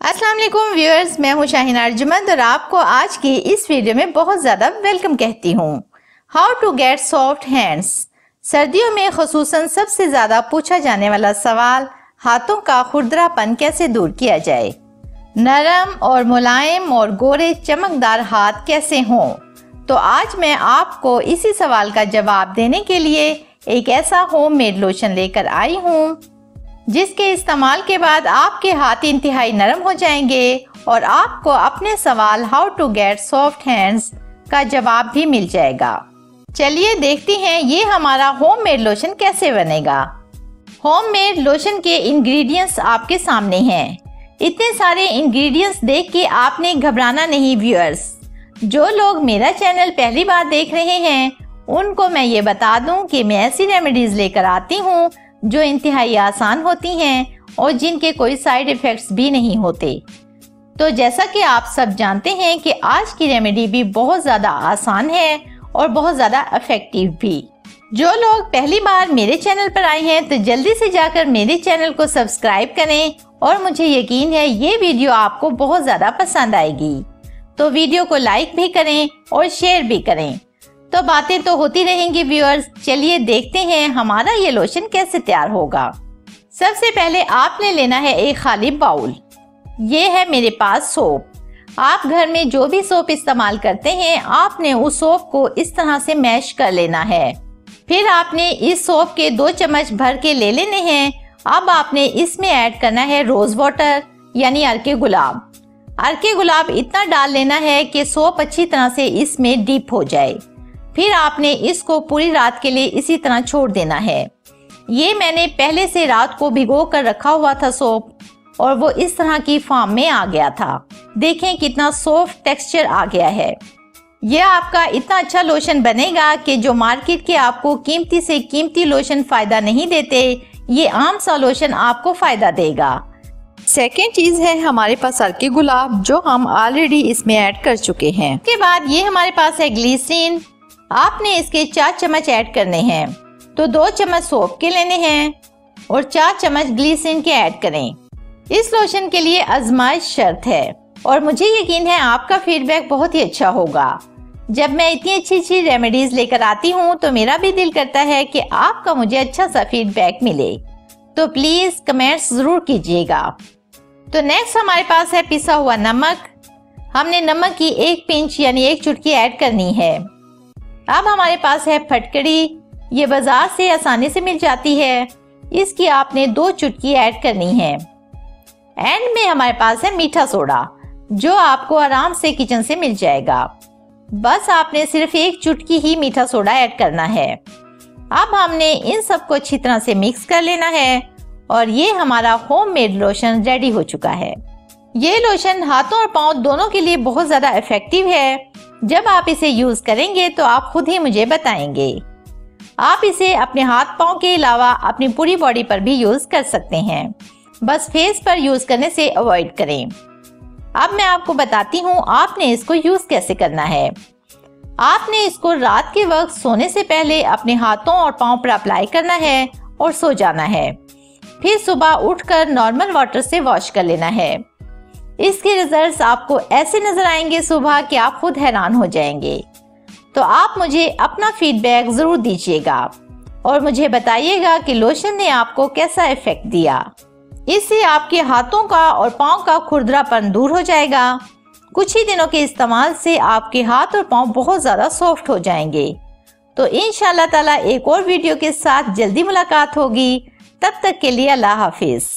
अस्सलाम वालेकुम व्यूअर्स, मैं हूं शाहीन अर्जुमंद और आपको आज की इस वीडियो में बहुत ज़्यादा वेलकम कहती हूं। How to get soft hands. सर्दियों में खुसूसन सबसे ज़्यादा पूछा जाने वाला सवाल हाथों का खुरदरापन कैसे दूर किया जाए। नरम और मुलायम और गोरे चमकदार हाथ कैसे हों। तो आज मैं आपको इसी सवाल का जवाब देने के लिए एक ऐसा होममेड लोशन लेकर आई हूँ जिसके इस्तेमाल के बाद आपके हाथ इंतहाई नरम हो जाएंगे और आपको अपने सवाल how to get soft hands का जवाब भी मिल जाएगा। चलिए देखते हैं ये हमारा होममेड लोशन कैसे बनेगा। होममेड लोशन के इंग्रेडिएंट्स आपके सामने हैं। इतने सारे इंग्रेडिएंट्स देख के आपने घबराना नहीं व्यूअर्स। जो लोग मेरा चैनल पहली बार देख रहे हैं उनको मैं ये बता दूं कि मैं ऐसी रेमेडीज लेकर आती हूँ जो इंतहाई आसान होती हैं और जिनके कोई साइड इफ़ेक्ट्स भी नहीं होते। तो जैसा कि आप सब जानते हैं कि आज की रेमेडी भी बहुत ज़्यादा आसान है और बहुत ज़्यादा इफ़ेक्टिव भी। जो लोग पहली बार मेरे चैनल पर आए हैं तो जल्दी से जाकर मेरे चैनल को सब्सक्राइब करें और मुझे यकीन है ये वीडियो आपको बहुत ज़्यादा पसंद आएगी। तो वीडियो को लाइक भी करें और शेयर भी करें। तो बातें तो होती रहेंगी व्यूअर्स, चलिए देखते हैं हमारा ये लोशन कैसे तैयार होगा। सबसे पहले आपने लेना है एक खाली बाउल। ये है मेरे पास सोप। आप घर में जो भी सोप इस्तेमाल करते हैं आपने उस सोप को इस तरह से मैश कर लेना है। फिर आपने इस सोप के 2 चम्मच भर के ले लेने हैं। अब आपने इसमें ऐड करना है रोज वाटर यानी अर्के गुलाब। अर्के गुलाब इतना डाल लेना है कि सोप अच्छी तरह से इसमें डीप हो जाए। फिर आपने इसको पूरी रात के लिए इसी तरह छोड़ देना है। ये मैंने पहले से रात को भिगो कर रखा हुआ था सोप और वो इस तरह की फॉर्म में आ गया था। देखें कितना सॉफ्ट टेक्सचर आ गया है। ये आपका इतना अच्छा लोशन बनेगा कि जो मार्केट के आपको कीमती से कीमती लोशन फायदा नहीं देते, ये आम सा लोशन आपको फायदा देगा। सेकेंड चीज है हमारे पास अर्के गुलाब जो हम ऑलरेडी इसमें ऐड कर चुके हैं। उसके बाद ये हमारे पास है ग्लिसरीन। आपने इसके 4 चम्मच ऐड करने हैं। तो 2 चम्मच सोप के लेने हैं और 4 चम्मच ग्लिसरीन के ऐड करें। इस लोशन के लिए आजमाइश शर्त है और मुझे यकीन है आपका फीडबैक बहुत ही अच्छा होगा। जब मैं इतनी अच्छी रेमेडीज लेकर आती हूँ तो मेरा भी दिल करता है कि आपका मुझे अच्छा सा फीडबैक मिले। तो प्लीज कमेंट्स जरूर कीजिएगा। तो नेक्स्ट हमारे पास है पिसा हुआ नमक। हमने नमक की 1 पिंच यानी 1 चुटकी ऐड करनी है। अब हमारे पास है फटकड़ी। ये बाजार से आसानी से मिल जाती है। इसकी आपने 2 चुटकी ऐड करनी है। एंड में हमारे पास है मीठा सोडा जो आपको आराम से किचन से मिल जाएगा। बस आपने सिर्फ 1 चुटकी ही मीठा सोडा ऐड करना है। अब हमने इन सबको अच्छी तरह से मिक्स कर लेना है और ये हमारा होममेड लोशन रेडी हो चुका है। ये लोशन हाथों और पाँव दोनों के लिए बहुत ज्यादा इफेक्टिव है। जब आप इसे यूज करेंगे तो आप खुद ही मुझे बताएंगे। आप इसे अपने हाथ पाँव के अलावा अपनी पूरी बॉडी पर भी यूज कर सकते हैं। बस फेस पर यूज करने से अवॉइड करें। अब मैं आपको बताती हूँ आपने इसको यूज कैसे करना है। आपने इसको रात के वक्त सोने से पहले अपने हाथों और पाँव पर अप्लाई करना है और सो जाना है। फिर सुबह उठकर नॉर्मल वाटर से वॉश कर लेना है। इसके रिजल्ट्स आपको ऐसे नजर आएंगे सुबह कि आप खुद हैरान हो जाएंगे। तो आप मुझे अपना फीडबैक जरूर दीजिएगा और मुझे बताइएगा कि लोशन ने आपको कैसा इफेक्ट दिया। इससे आपके हाथों का और पाँव का खुरदरापन दूर हो जाएगा। कुछ ही दिनों के इस्तेमाल से आपके हाथ और पाँव बहुत ज़्यादा सॉफ्ट हो जाएंगे। तो इंशाल्लाह ताला एक और वीडियो के साथ जल्दी मुलाकात होगी। तब तक के लिए अल्लाह हाफिज।